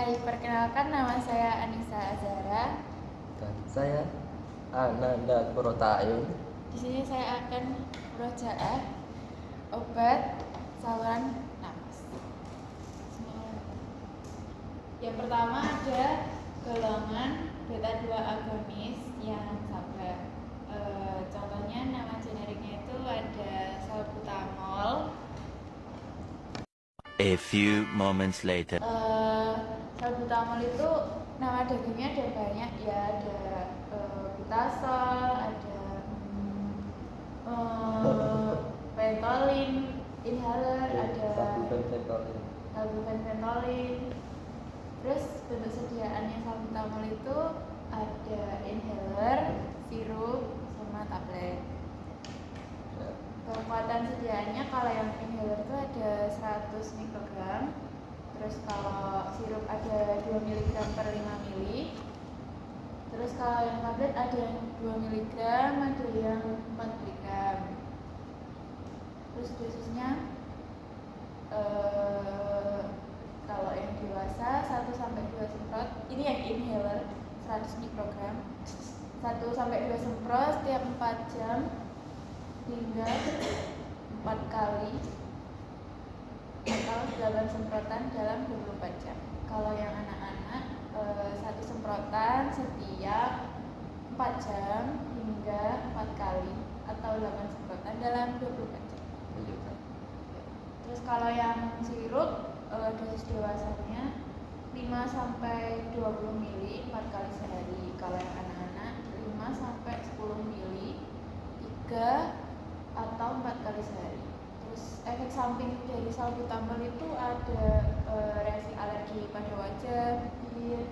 Hai, perkenalkan nama saya Anissa Azhara. Dan saya Ananda Kurotayun. Di sini saya akan berusaha obat saluran napas. Yang pertama ada golongan beta 2 agonis yang sabar. Contohnya nama generiknya itu ada salbutamol. A few moments later. Salbutamol itu nama dagangnya ada banyak ya, ada butasol, ada Ventolin inhaler, ada salbutamol. Terus bentuk sediaannya salbutamol itu ada inhaler, sirup, sama tablet. Kekuatan sediaannya kalau yang inhaler itu ada 100 mikrogram. Terus kalau sirup ada 2 mg per 5 ml. Terus kalau yang tablet ada yang 2 mg, ada yang 4 mg. Terus dosisnya kalau yang dewasa 1 sampai 2 semprot. Ini yang inhaler 100 mikrogram. 1 sampai 2 semprot setiap 4 jam hingga 4 kali atau 8 semprotan dalam 24 jam. Kalau yang anak-anak 1 semprotan setiap 4 jam hingga 4 kali atau 8 semprotan dalam 24 jam. Terus kalau yang sirup dosis dewasanya 5 sampai 20 ml 4 kali sehari. Kalau yang anak-anak 5 sampai 10 ml 3 atau 4 kali sehari. Terus efek samping dari salbutamol itu ada reaksi alergi pada wajah, bibir,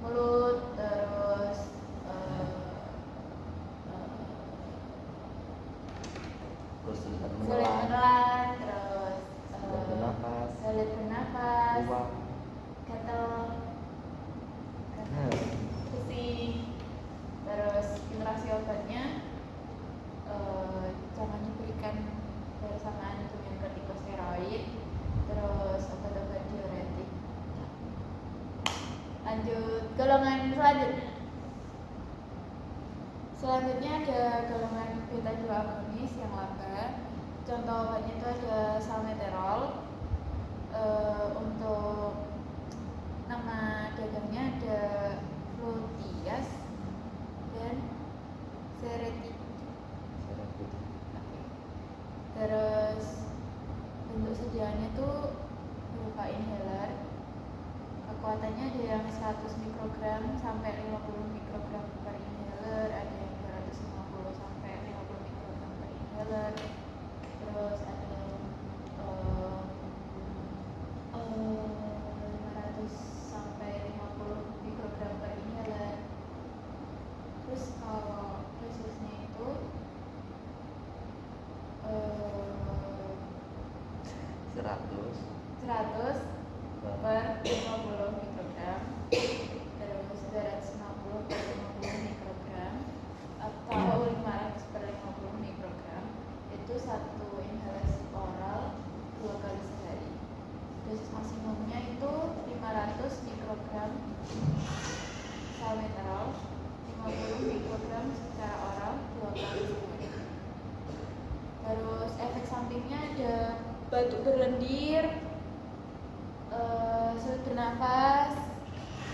mulut, terus sulit menelan, terus sulit bernafas, gatal, pusing. Terus interaksi obatnya jangan diberikan bersamaan dengan kortikosteroid, terus obat-obat diuretik. Lanjut golongan selanjutnya. Selanjutnya ada golongan beta 2 agonis yang lambat. Contoh obatnya itu ada salmeterol. Untuk nama dagangnya ada Flutias dan Seretik. Terus bentuk sediaannya tuh berupa inhaler. Kekuatannya ada yang 100 mikrogram sampai 50 mikrogram per inhaler, ada yang 250 sampai 50 mikrogram per inhaler. Terus ada yang 500 sampai 50 mikrogram per inhaler. Terus kalau dosisnya itu 100 per 50 mikrogram, terus 250 per 50 mikrogram atau 500 per 50 mikrogram. Itu satu inhalasi oral 2 kali sehari. Dosis maksimumnya itu 500 mikrogram salmeterol, 50 mikrogram secara oral 2 kali sehari. Terus efek sampingnya ada batuk berlendir, sulit bernafas,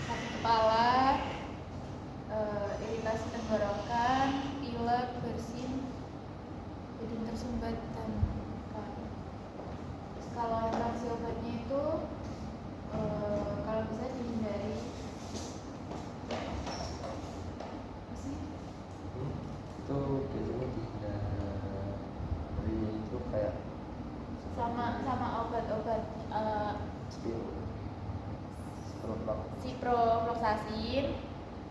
sakit kepala, iritasi tenggorokan, pilek, bersin, badan tersumbat dan kaku. Terus kalau interaksi obatnya itu kalau bisa dihindari itu biasanya dihindari itu kayak sama obat-obat ciprofloxacin,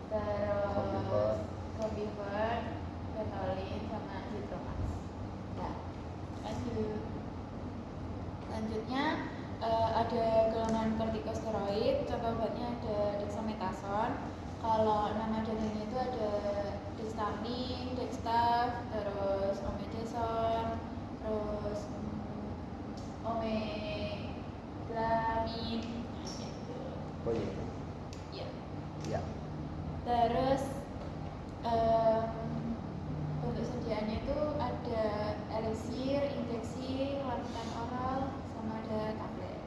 terus Clomifene, Ventolin, sama Zitromax. Ya, lanjutnya ada golongan kortikosteroid. Contoh obatnya ada dexamethasone. Kalau nama dagangnya itu ada dextamin, dextaf, terus omeprazole, terus omeglamin. Oh iya. Ya. Ya. Terus untuk sediaannya itu ada eliksir, injeksi, larutan oral, sama ada tablet.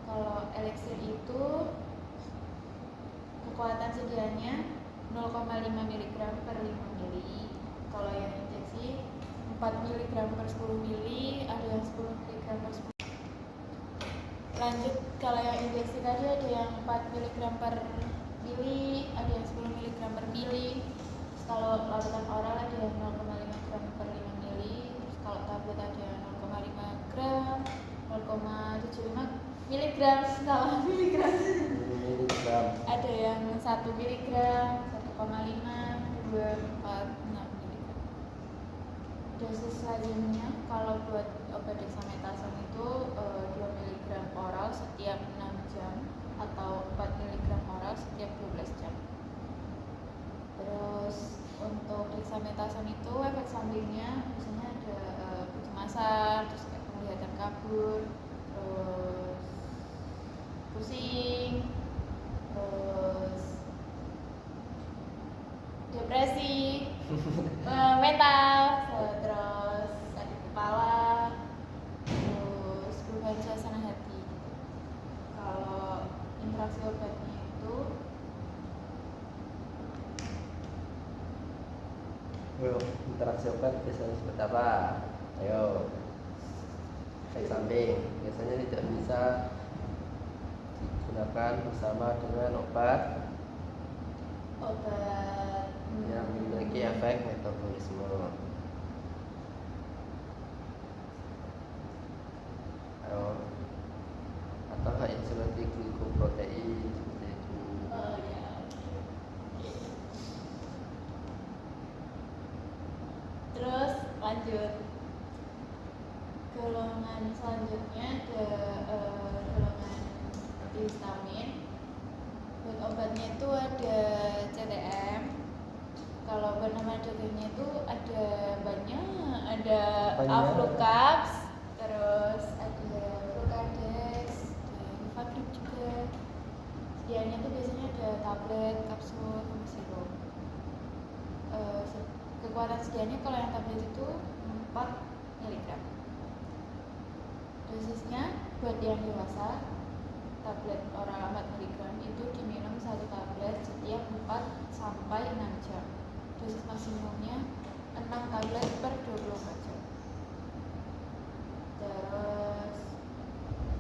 Kalau eliksir itu kekuatan sediaannya 0,5 mg per 5 mili. Kalau yang injeksi 4 mg per 10 mili, ada yang 10 mg per 10. Lanjut, kalau yang injeksi tadi ada yang 4 mg per mili, ada yang 10 mg per mili. Terus kalau larutan oral ada yang 0,5 gram per 5 mili. Terus kalau tablet ada yang 0,5 gram, 0,75 miligram, salah miligram. Miligram. Ada yang 1 miligram, 1,5, 2, 4, 6 miligram. Dosis selanjutnya kalau buat obat dexamethasone itu 2 miligram oral setiap 6 jam atau 4 miligram oral setiap 12 jam. Terus untuk dexamethasone itu efek sampingnya biasanya ada kecemasan, terus kayak penglihatan kabur, terus pusing, terus depresi, mental, terus sakit kepala, terus perubahan suasana hati. Kalau interaksi obatnya itu Interaksi obat biasanya seperti apa? Ayo. Efek samping biasanya tidak bisa digunakan bersama dengan obat yang memiliki efek metabolisme. Ayo. Atau kayak seperti glikoprotein seperti itu. ya. Terus lanjut, golongan selanjutnya ada golongan antihistamin. Buat obatnya itu ada CTM. Kalau bernama dokternya itu ada banyak, ada Aflucaps, terus ada Flucadex, ada Rifagrip juga. Sediaannya itu biasanya ada tablet, kapsul, sama sirup. Kekuatan sediaannya kalau yang tablet itu 4 mg. Dosisnya buat yang dewasa, tablet oral 4 mg itu diminum 1 tablet setiap 4 sampai 6 jam. Dosis maksimumnya 6 tablet per 24 jam. Terus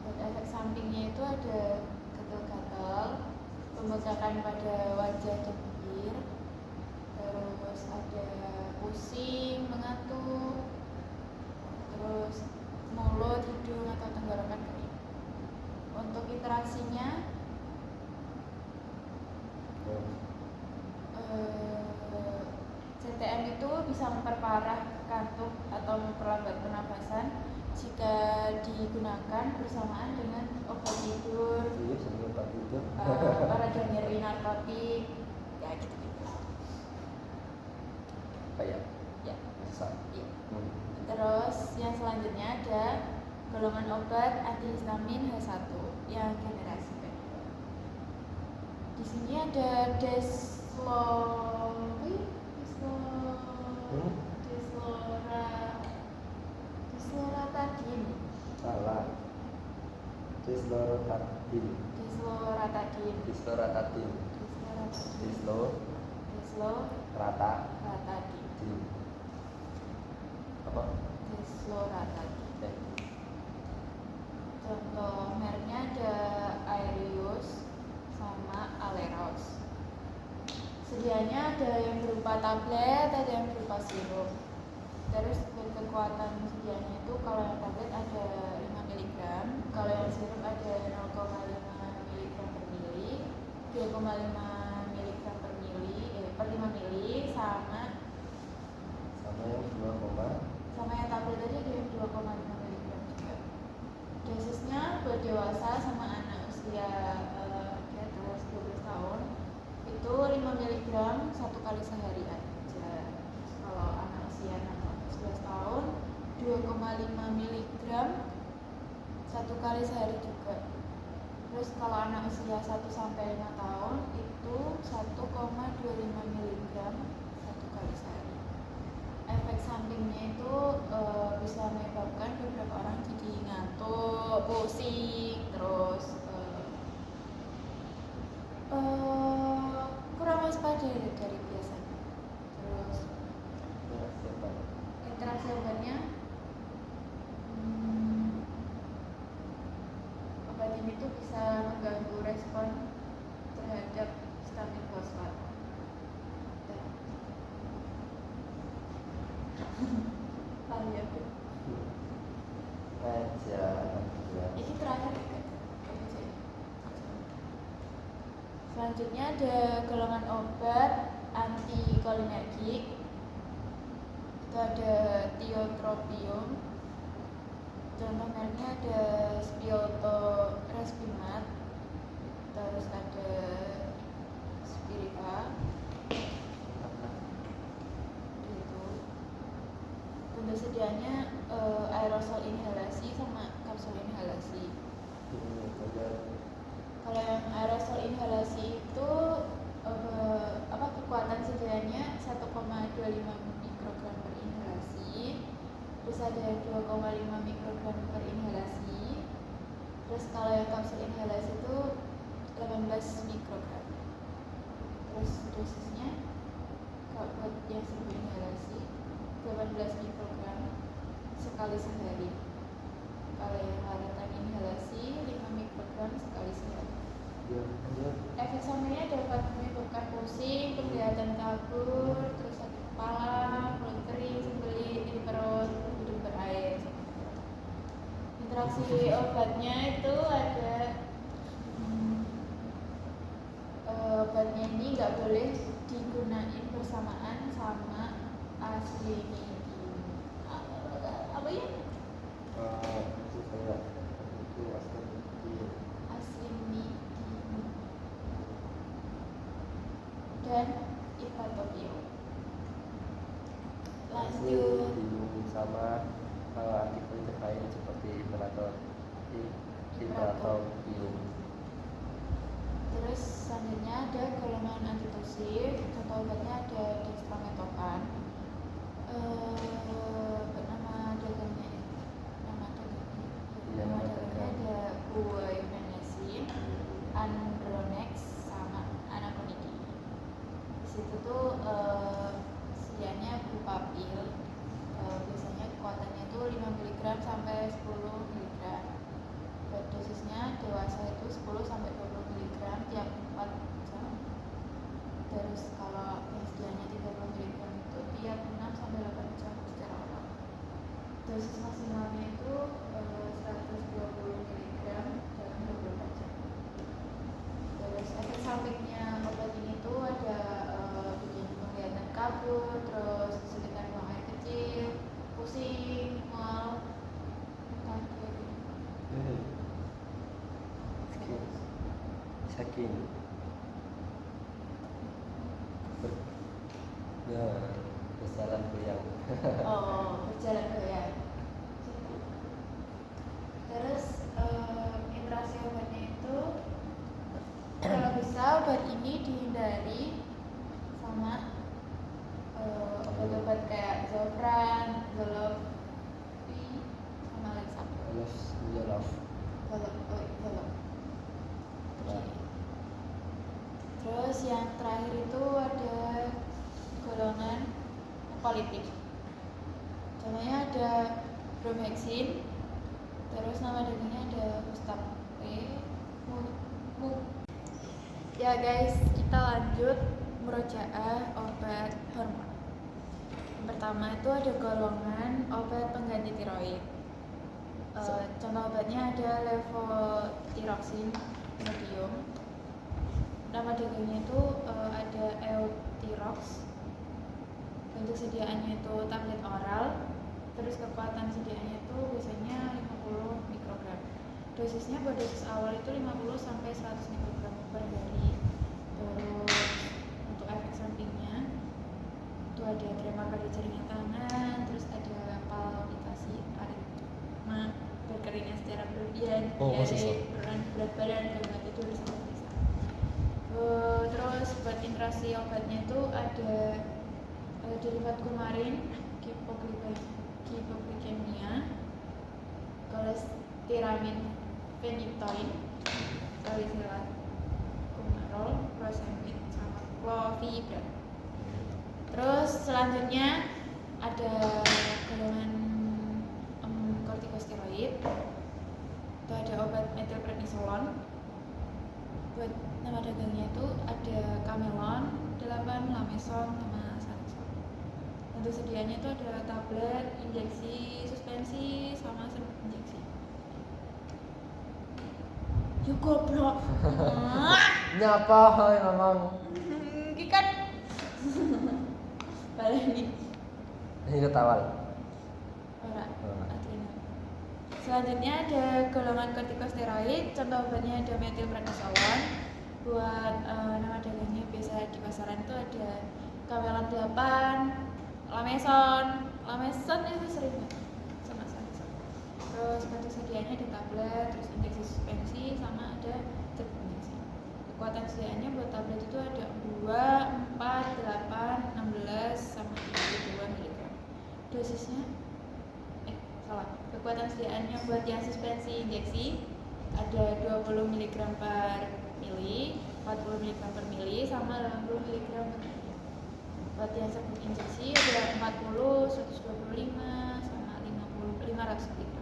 buat efek sampingnya itu ada gatal-gatal, pembengkakan pada wajah dan bibir, terus ada pusing, mengantuk, terus mulut, hidung atau tenggorokan kering. Untuk interaksinya CTM itu bisa memperparah kantuk atau memperlambat pernapasan jika digunakan bersamaan dengan obat tidur, para nyeri narkotik, ya gitu-gitu. Kayak Ya. bisa. Iya. Terus yang selanjutnya ada golongan obat antihistamin H1 yang generasi kedua. Di sini ada desloratadin. Salah. Desloratadin. Desloratadin. Desloratadin. Desloratadin. Apa? Desloratadin. Contoh mereknya ada Aerius sama Aleros. Sedianya ada yang berupa tablet, ada yang berupa sirup. Terus kekuatan sedianya itu kalau yang tablet ada 5 mg, kalau yang sirup ada 0,5 mg per mili, 2,5 mg per mili, per 5 mili, sama yang 2, sama yang tablet tadi ada yang 2,5 mg juga. Dosisnya buat dewasa sama anak usia di atas 12 tahun itu 5 mg 1 kali sehari aja. Kalau anak usia 11 tahun 2,5 mg 1 kali sehari juga. Terus Terus kalau anak usia 1 sampai 5 tahun itu 1,25 mg satu kali sehari. Efek sampingnya itu bisa menyebabkan beberapa orang jadi ngantuk, pusing, terus kurang waspada dari biasanya. Terus interaksi obatnya obat ini tuh bisa mengganggu respon terhadap stamin fosfat. Ya. Aja. Ini terakhir kan? Selanjutnya ada golongan obat antikolinergik. Itu ada tiotropium. Contoh mereknya ada Spioto Respimat. Terus ada Spiriva. Untuk sedianya aerosol inhalasi sama kapsul inhalasi. Kalau yang aerosol inhalasi itu kekuatan sedianya 1,25 mikrogram per inhalasi. Terus ada 2,5 mikrogram per inhalasi. Terus kalau yang kapsul inhalasi itu 18 mikrogram. Terus dosisnya kalau buat yang 1000 inhalasi 18 mikrogram sekali sehari. Kalau yang halatan inhalasi 5 mikrogram sekali sehari. Efek sampingnya dapat menyebabkan pusing, penglihatan kabur, terus sakit kepala, mulut kering, sembelit, nyeri perut, hidung berair. Interaksi obatnya itu ada obatnya ini nggak boleh digunain bersamaan sama aslimin. Apa ya? Itu kayak itu Aslimin dan ipatopium. Lanjut dilindungi sama antikolinergik lain seperti ipatopium. Terus selanjutnya ada golongan antitosif. Contoh obatnya ada dextromethorphan. Nama dagangnya ada guaifenesin, andronex sama anaconidi. Di situ tuh sedianya berupa pil. Biasanya kekuatannya itu 5 mg sampai 10 mg. Buat dosisnya dewasa itu 10 sampai 20 mg tiap 4 jam. Terus kalau yang sedianya 30 mg itu tiap 6 sampai 8 jam secara oral. Dosis maksimalnya itu 120 mg dalam 24 jam. Terus efek sampingnya obat ini tuh ada bikin penglihatan kabur, terus kesulitan buang air kecil, pusing, mual, sakit. Ya, berjalan goyang. Berjalan goyang. Terus interaksi obatnya itu kalau bisa obat ini dihindari sama obat-obat kayak Zofran, Zoloft, sama Lexapro. Zoloft. Terus yang terakhir itu ada golongan politik. Contohnya ada Bromhexin. Terus nama dagangnya ada Mustap Ya guys, kita lanjut murojaah obat hormon. Yang pertama itu ada golongan obat pengganti tiroid. Contoh obatnya ada levothyroxine sodium. Nama dagangnya itu ada Euthyrox. Bentuk sediaannya itu tablet oral. Terus kekuatan sediaannya itu biasanya 50 mikrogram. Dosisnya pada dosis awal itu 50 sampai 100 mikrogram per hari. Terus untuk efek sampingnya itu ada tremor pada jaringan tangan, terus ada palpitasi, aritma, berkeringnya secara berlebihan, diare, berat badan, gangguan tidur sama bisa. Terus buat interaksi obatnya itu ada derivat kumarin, hipoglikemia, kolestiramin, phenytoin, salisilat, kumarol, prosemid, sama clovibran. Terus selanjutnya ada golongan kortikosteroid. Itu ada obat metilprednisolon. Buat nama dagangnya itu ada Camelon, 8, Lameson, sama Sanexon. Untuk sedianya itu ada tablet, injeksi, suspensi, sama serbuk injeksi. Yuk goblok. Nyapa hai mamang. Iki kan baleni. Ini ketawal. Ora, adrenal. Selanjutnya ada golongan kortikosteroid, contoh obatnya ada metilprednisolon. Buat nama dagangnya biasa di pasaran itu ada Camelon 8, Lameson itu sering banget sama Sanexon. Terus bentuk sedianya ada tablet, terus injeksi suspensi, sama ada serbuk injeksi. Kekuatan sediaannya buat tablet itu ada 2, 4, 8, 16, sama 32 mg. Dosisnya kekuatan sediaannya buat yang suspensi injeksi ada 20 mg per mili, 40 mg per mili, sama 80 mg per mili. Buat yang serbuk injeksi ada 40, 125, sama 50, 500 mg.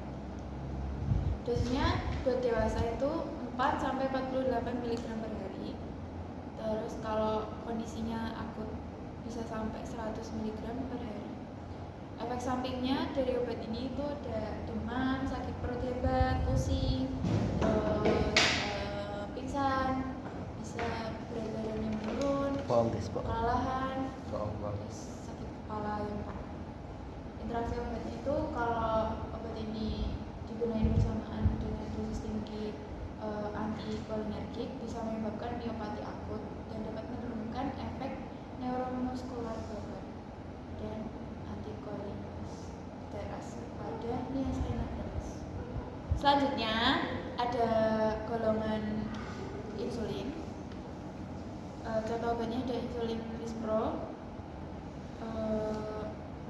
Dosisnya buat dewasa itu 4 sampai 48 mg per hari. Terus kalau kondisinya akut bisa sampai 100 mg per hari. Efek sampingnya dari obat ini itu ada demam, sakit perut hebat, pusing, terus pingsan, bisa berat badannya menurun, kelelahan, terus sakit kepala yang parah. Interaksi obat itu kalau obat ini digunakan bersamaan dengan dosis tinggi antikolinergik bisa menyebabkan miopati akut dan dapat menurunkan efek neuromuskular berat dan antikolinsterase pada myasthenia gravis. Selanjutnya ada golongan insulin. Contoh obatnya ada insulin lispro.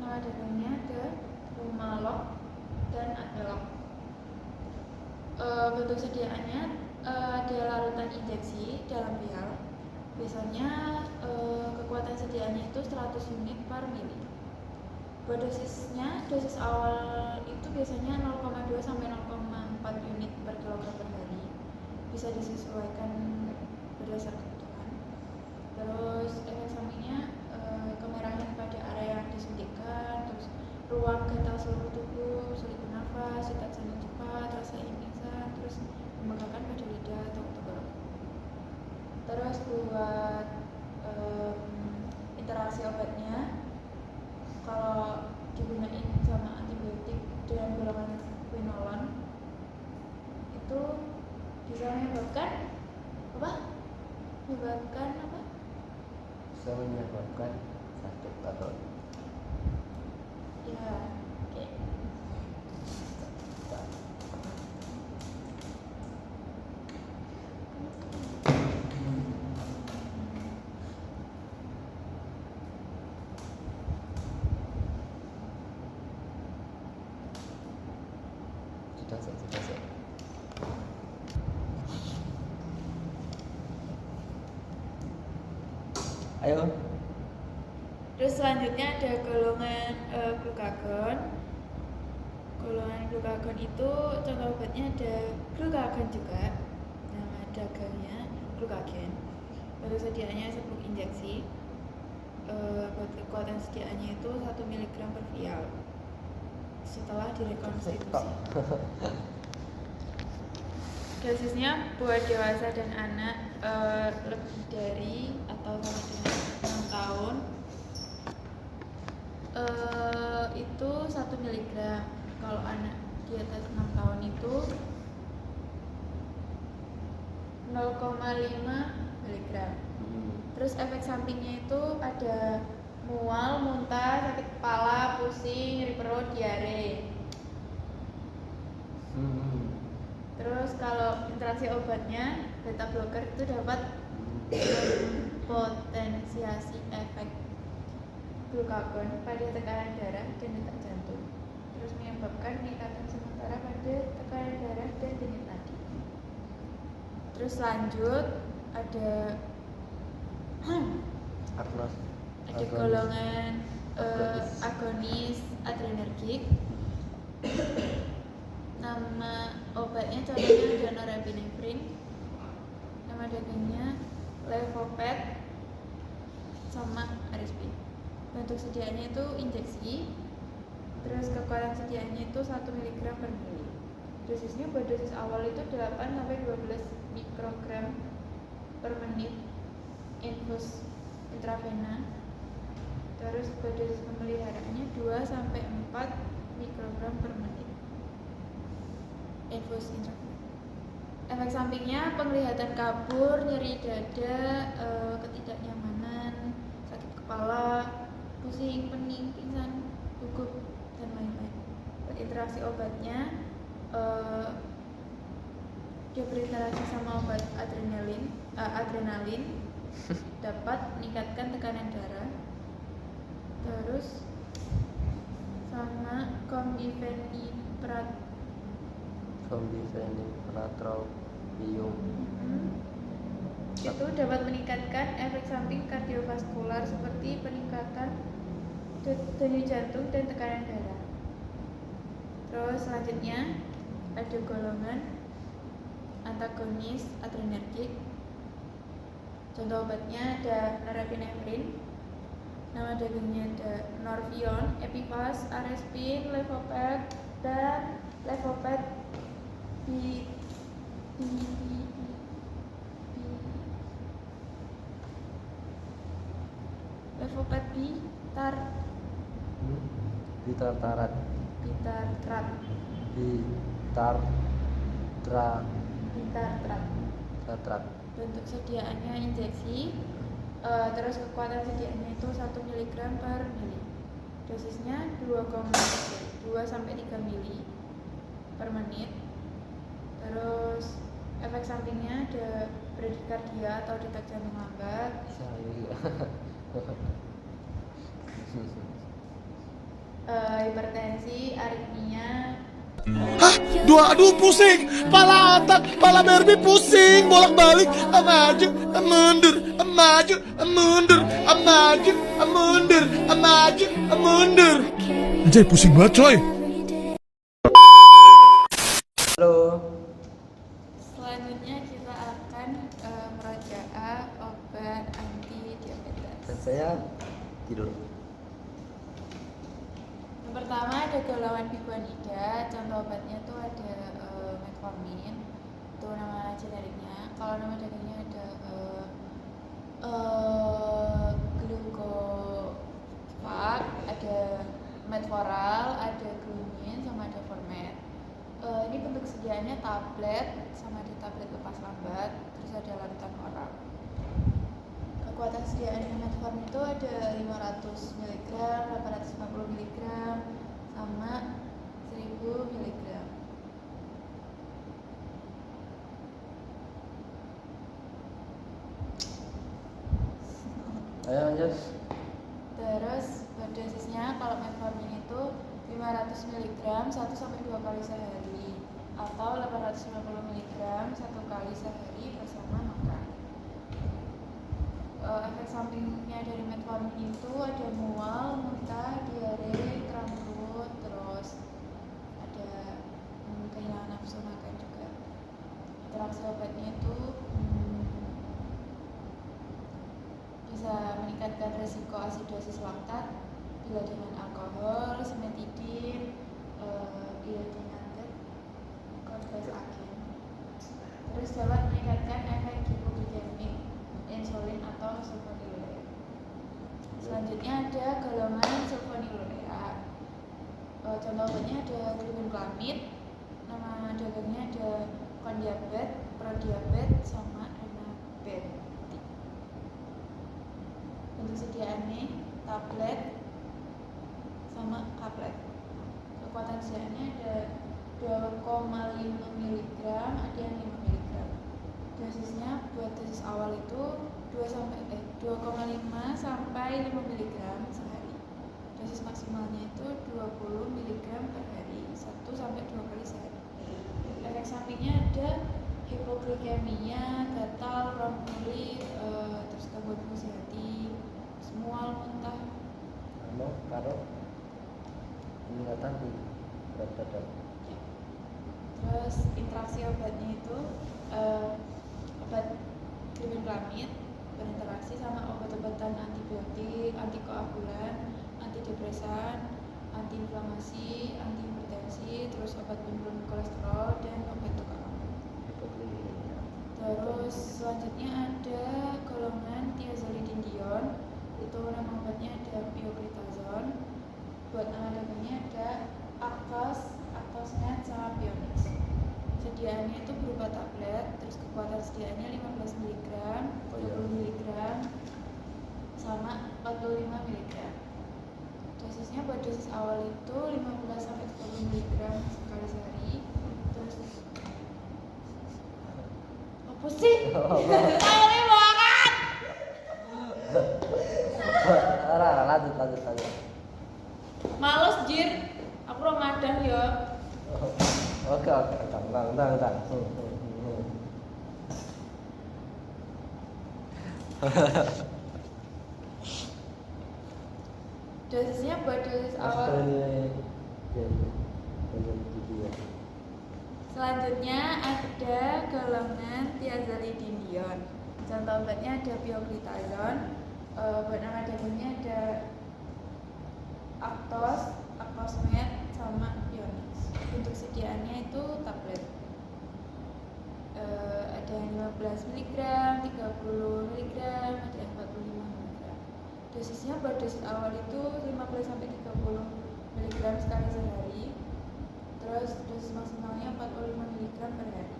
Nama dagangnya ada Humalog dan Admelog. Bentuk sediaannya ada larutan injeksi dalam vial. Biasanya kekuatan sediaannya itu 100 unit per mili. Buat dosisnya, dosis awal itu biasanya 0,2 sampai 0,4 unit per kilogram per hari. Bisa disesuaikan berdasarkan kebutuhan. Terus efek sampingnya kemerahan pada area yang disuntikkan, terus ruam gatal seluruh tubuh, sulit bernafas, detak jantung cepat, rasa ingin pingsan, terus membengkakkan pada lidah atau tenggorokan. Terus buat interaksi obatnya, kalau digunain sama antibiotik dan golongan quinolon itu bisa menyebabkan apa? Bisa menyebabkan sakit atau Ya, oke. Sudah. Ayo. Terus selanjutnya ada golongan glukagon. Golongan glukagon itu contoh obatnya ada glukagon juga. Nama dagangnya glukagen. Bentuk sediaannya serbuk injeksi. Buat kekuatan sediaannya itu 1 mg per vial setelah direkonstitusi. Dosisnya buat dewasa dan anak lebih dari atau sama dengan 6 tahun itu 1 mg. Kalau anak di atas 6 tahun itu 0,5 mg. Terus efek sampingnya itu ada mual, muntah, sakit kepala, pusing, nyeri perut, diare. Terus kalau interaksi obatnya, beta blocker itu dapat mempotensiasi efek glukagon pada tekanan darah dan detak jantung, terus menyebabkan peningkatan sementara pada tekanan darah dan denyut nadi. Terus lanjut ada Agnos. ada golongan agonis adrenergik. Nama obatnya contohnya ada norepinefrin, nama dagangnya levoped sama Arispi. Bentuk sediaannya itu injeksi, terus kekuatan sediaannya itu 1 mg per mili. Dosisnya buat dosis awal itu 8-12 mikrogram per menit infus intravena. Terus buat dosis pemeliharaannya 2-4 mikrogram per menit infus intravena. Efek sampingnya penglihatan kabur, nyeri dada, ketidaknyamanan, sakit kepala, pusing, pening, pingsan, gugup, dan lain-lain. Buat interaksi obatnya dia berinteraksi sama obat adrenalin dapat meningkatkan tekanan darah. Terus sama kombiphenipratropium. Itu dapat meningkatkan efek samping kardiovaskular seperti peningkatan denyut jantung dan tekanan darah. Terus selanjutnya ada golongan antagonis adrenergik. Contoh obatnya ada norepinefrin, nama dagangnya ada Norvion, Epivas, Arespin, Levoped, dan Levoped Levoped Bitartrat. Bentuk sediaannya injeksi, terus kekuatan sediaannya itu 1 mg per mili. Dosisnya 2-3 mili per menit. Terus efek sampingnya ada bradikardia atau detak jantung lambat, hipertensi, aritmia. Hah? Aduh pusing, pala otak, pala Barbie pusing, bolak-balik, maju, mundur, maju, mundur, maju, mundur, maju, mundur. Anjay pusing banget coy. Halo. Selanjutnya kita akan merajaah obat anti diabetes. Dan saya tidur. Yang pertama ada golongan biguanida. Contoh obatnya tuh ada metformin, itu nama generiknya. Kalau nama dagangnya ada glucovac, ada metforal, ada glumin, sama ada formet. Ini bentuk sediaannya tablet, sama ada tablet lepas lambat, terus ada larutan oral. Kekuatan sediaannya metformin itu ada 500 mg, 850 mg, sama 1000 mg. Ayo lanjut. Terus dosisnya kalau metformin itu 500 mg 1-2 kali sehari, atau 850 mg 1 kali sehari bersama makan. Efek sampingnya dari metformin itu ada mual, muntah, diare, kram perut, terus ada kehilangan nafsu makan juga. Interaksi obatnya itu bisa meningkatkan resiko asidosis laktat bila dengan alkohol, simetidin, iodinated, kortisostatin. Terus dapat meningkatkan efek hipoglikemik, insulin atau sulfonylurea. Selanjutnya ada golongan sulfonylurea. Contoh obatnya ada glibenclamid, nama dagangnya ada kondiabet, prodiabet, sama enabet. Bentuk sediaannya tablet sama kaplet. Kekuatan sediaannya ada 2,5 mg, ada yang 5 mg. Dosisnya buat dosis awal itu 2,5 sampai 5 mg sehari. Dosis maksimalnya itu 20 mg per hari, 1 sampai 2 kali sehari. Efek sampingnya ada hipoglikemia, gatal, ruam kulit, terus gangguan fungsi hati, mual, muntah. Karo peningkatan di berat badan. Terus interaksi obatnya itu obat glibenclamid berinteraksi sama obat-obatan antibiotik, antikoagulan, antidepresan, antiinflamasi, antihipertensi, terus obat penurun kolesterol dan obat tukar lambung. Hipoglikemia. Terus selanjutnya ada golongan thiazolidinedion, itu nama obatnya ada pioglitazone. Buat nama dagangnya ada Actos, Actosmed sama Pionix. Sediaannya itu berupa tablet, terus kekuatan sediaannya 15 mg, 20 mg, sama 45 mg. Dosisnya buat dosis awal itu 15 sampai 30 mg sekali sehari. Terus apa sih? Saya banget. Lanjut. Males jir, aku Ramadan ya. Oke, entang. Dosisnya buat dosis awal. Selanjutnya ada golongan thiazolidinedion. Contoh obatnya ada pioglitazone. Buat nama dagangnya ada Actos, Actosmed sama Pionix. Untuk sediaannya itu tablet. Ada yang 15 mg, 30 mg, ada yang 45 mg. Dosisnya buat dosis awal itu 15 sampai 30 mg sekali sehari. Terus dosis maksimalnya 45 mg per hari.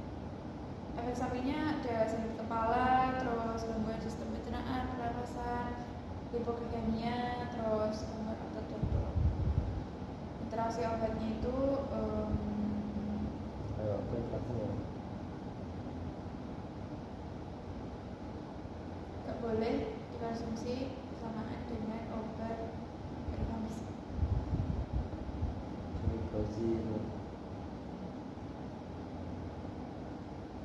Efek sampingnya ada sakit kepala, terus gangguan sistem pencernaan, pernapasan, hipoglikemia, terus gangguan otot dan tulang. Interaksi obatnya itu gak boleh dikonsumsi bersamaan dengan obat rifampicin.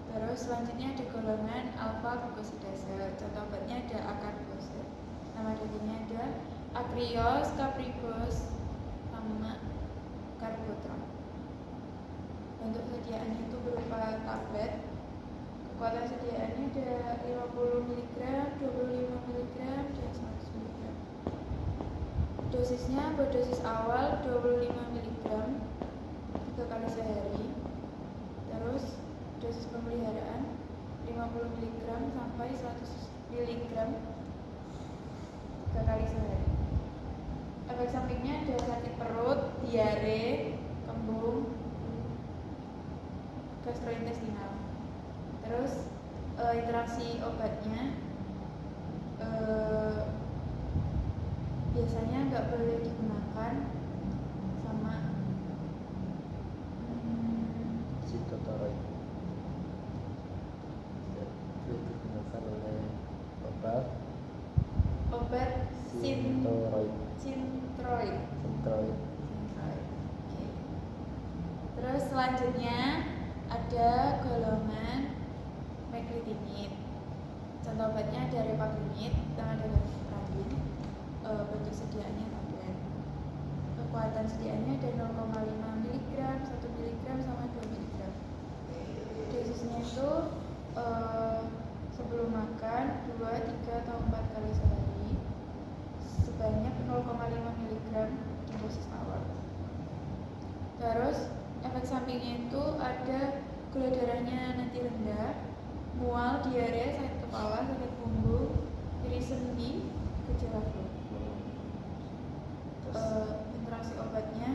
Terus selanjutnya ada golongan alpha glukosidase. Contoh obatnya ada acarbose. Nama dagingnya ada Akrios, Capribos, sama Carbotron. Bentuk sediaannya itu berupa tablet. Kekuatan sediaannya ada 50 mg, 25 mg, dan 100 mg. Dosisnya buat dosis awal 25 mg 3 kali sehari. Terus dosis pemeliharaan 50 mg sampai 100 mg 3 kali sehari. Efek sampingnya ada sakit perut, diare, kembung, gastrointestinal. Terus interaksi obatnya biasanya nggak boleh digunakan sama Sitotoraid. Itu digunakan oleh obat Sintroid. Synthroid. Oke. Terus selanjutnya ada golongan meclitinib. Contoh obatnya ada repaglinib, sama ada levothyroxine. Bentuk sediaannya tablet. Kekuatan sediaannya ada 0,5 mg, 1 mg sama 2 mg. Dosisnya itu sebelum makan 2, 3 atau 4 kali sehari sebanyak 0,5 mg di dosis awal. Terus efek sampingnya itu ada gula darahnya nanti rendah, mual, diare, sakit kepala, sakit punggung, nyeri sendi, gejala flu. Interaksi obatnya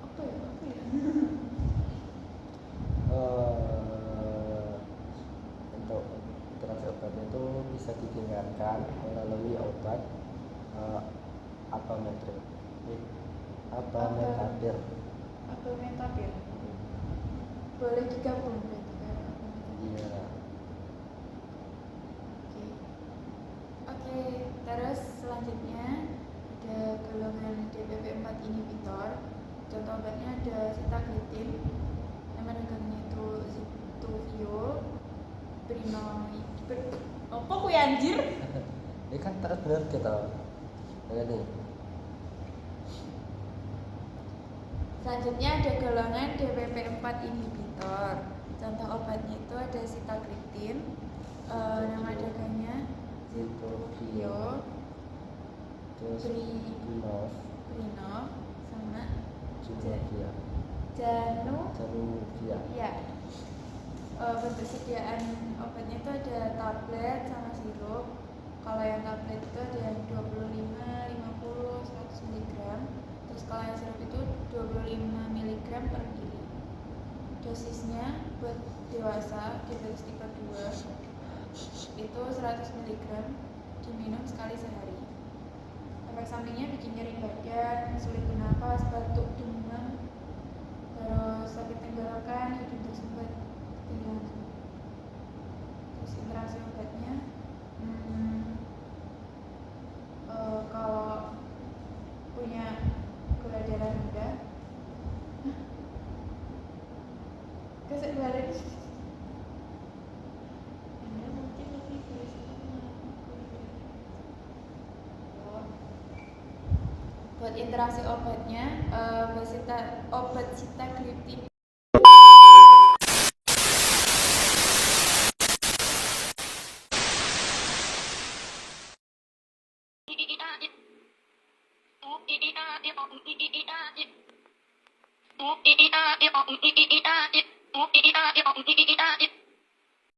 apa ya? Untuk interaksi obatnya itu bisa ditingkatkan melalui obat apa metrik? Apa metapir? Apa metapir? Boleh digabung berarti kan? Iya. Oke, terus selanjutnya ada golongan DPP4 inhibitor. Contoh obatnya ada sitagliptin, nama dagangnya itu Zituvio, apa kuy anjir? Ini kan terus bener kita. Ini. Selanjutnya ada golongan DPP4 inhibitor. Contoh obatnya itu ada sitagliptin, nama dagangnya Zituvio, Terus Brinov, sama Januvia. Januvia. Ya. Bentuk sediaan obatnya itu ada tablet sama sirup. Kalau yang tablet itu ada yang 25, 50, 100 mg. Terus kalau yang sirup itu 25 mg per kili. Dosisnya buat dewasa diabetes tipe 2 itu 100 mg diminum sekali sehari. Efek sampingnya bikin nyeri badan, sulit bernapas, batuk, demam, terus sakit tenggorokan, hidung tersumbat, ketinggian. Terus interaksi obatnya, kalau punya gula darah rendah, kesek balik. Mungkin lebih buat interaksi obatnya, obat sitagliptin